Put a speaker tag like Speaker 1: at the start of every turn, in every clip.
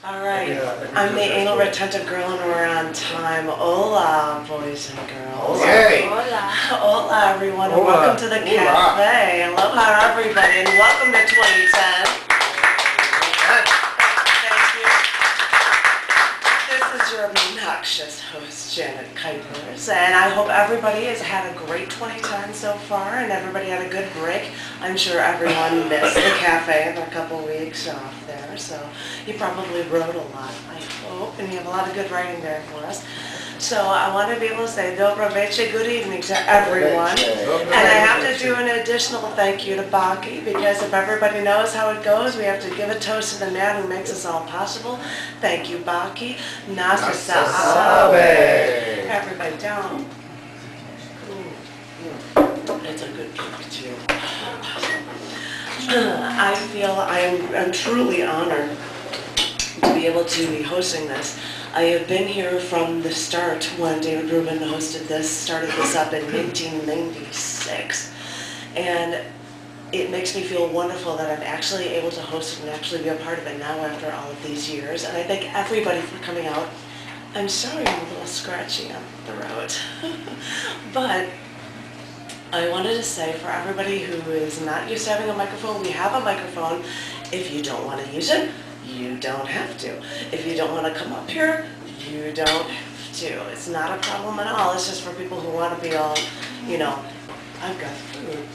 Speaker 1: All right, I'm the anal retentive girl and we're on time. Hola, boys and girls.
Speaker 2: Hey.
Speaker 1: Hola. Hola, everyone, and welcome to the cafe. Aloha, everybody, and welcome to 2010. Thank you. This is your obnoxious host, Janet Kuypers, and I hope everybody has had a great 2010 so far and everybody had a good break. I'm sure everyone missed the cafe for a couple weeks off there, so you probably wrote a lot, I hope, and you have a lot of good writing there for us. So I want to be able to say Dobro Veche, good evening to everyone. And I have to do an additional thank you to Baki, because if everybody knows how it goes, we have to give a toast to the man who makes this all possible. Thank you, Baki. Nasa Sabe. Everybody down. It's a good drink too. I feel I'm truly honored to be able to be hosting this. I have been here from the start when David Rubin started this up in 1996. And it makes me feel wonderful that I'm actually able to host it and actually be a part of it now after all of these years. And I thank everybody for coming out. I'm sorry I'm a little scratchy on the throat. But I wanted to say, for everybody who is not used to having a microphone, we have a microphone. If you don't want to use it, you don't have to. If you don't want to come up here, you don't have to. It's not a problem at all. It's just for people who want to be all, you know, I've got food.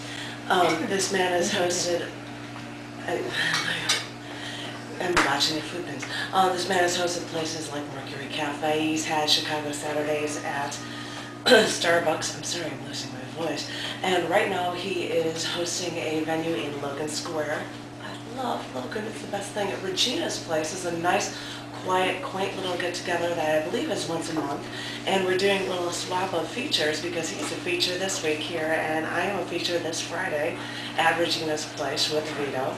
Speaker 1: This man has hosted, I'm watching the food things. This man has hosted places like Mercury Cafe. He's had Chicago Saturdays at Starbucks. I'm sorry, I'm losing my voice. And right now he is hosting a venue in Logan Square. I love Logan. It's the best thing. At Regina's place is a nice, quiet, quaint little get-together that I believe is once a month. And we're doing a little swap of features because he's a feature this week here and I am a feature this Friday at Regina's place with Vito.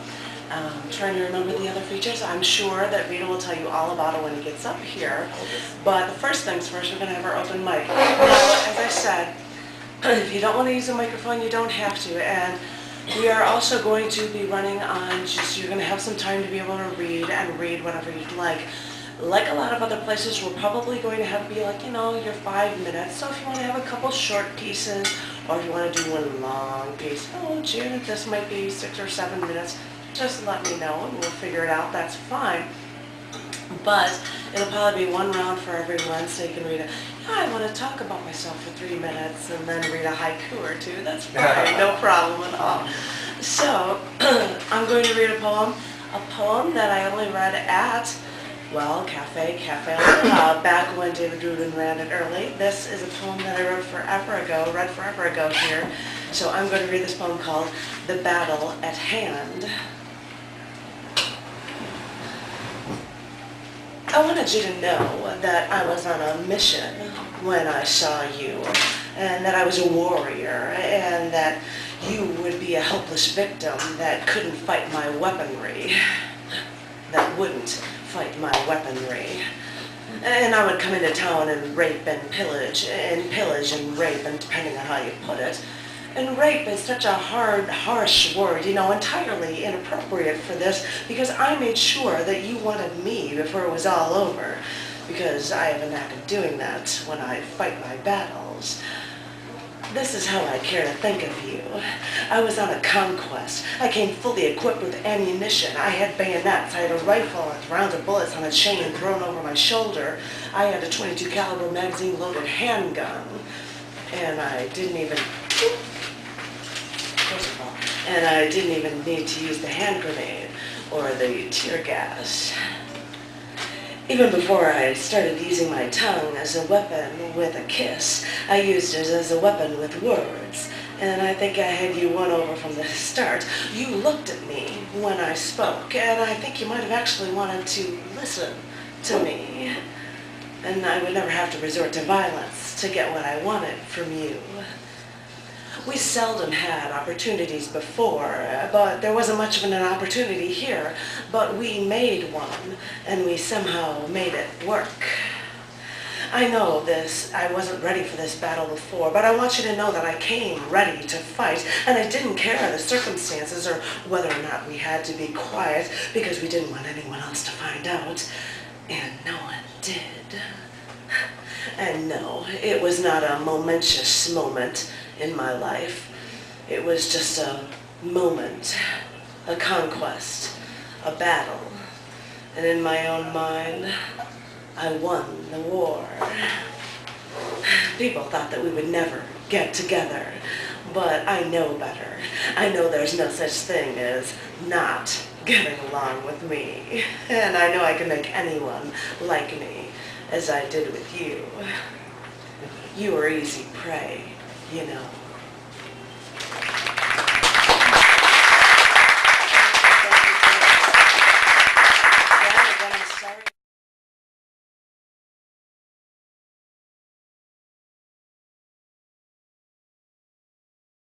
Speaker 1: Trying to remember the other features. I'm sure that Vito will tell you all about it when he gets up here. But the first things first, we're going to have our open mic. Now, as I said, if you don't want to use a microphone, you don't have to. And we are also going to be running on you're going to have some time to be able to read and read whatever you'd like. Like a lot of other places, we're probably going to have be like, you know, your 5 minutes. So if you want to have a couple short pieces, or if you want to do one long piece, oh, Janet, this might be 6 or 7 minutes. Just let me know and we'll figure it out. That's fine. But it'll probably be one round for everyone, so you can read it. Yeah, I want to talk about myself for 3 minutes and then read a haiku or two. That's fine, no problem at all. So I'm going to read a poem that I only read at, well, Cafe back when David Rubin ran it early. This is a poem that I read forever ago here. So I'm going to read this poem called The Battle at Hand. I wanted you to know that I was on a mission when I saw you, and that I was a warrior, and that you would be a helpless victim that couldn't fight my weaponry, that wouldn't fight my weaponry. And I would come into town and rape and pillage and rape, and depending on how you put it. And rape is such a harsh word, you know, entirely inappropriate for this, because I made sure that you wanted me before it was all over, because I have a knack of doing that when I fight my battles. This is how I care to think of you. I was on a conquest. I came fully equipped with ammunition. I had bayonets. I had a rifle with rounds of bullets on a chain thrown over my shoulder. I had a .22 caliber magazine-loaded handgun. And I didn't even need to use the hand grenade or the tear gas. Even before I started using my tongue as a weapon with a kiss, I used it as a weapon with words. And I think I had you won over from the start. You looked at me when I spoke, and I think you might have actually wanted to listen to me. And I would never have to resort to violence to get what I wanted from you. We seldom had opportunities before, but there wasn't much of an opportunity here. But we made one, and we somehow made it work. I know this. I wasn't ready for this battle before, but I want you to know that I came ready to fight, and I didn't care the circumstances or whether or not we had to be quiet because we didn't want anyone else to find out. And no one did. And no, it was not a momentous moment in my life. It was just a moment, a conquest, a battle. And in my own mind, I won the war. People thought that we would never get together, but I know better. I know there's no such thing as not getting along with me. And I know I can make anyone like me, as I did with you. You were easy prey, you know.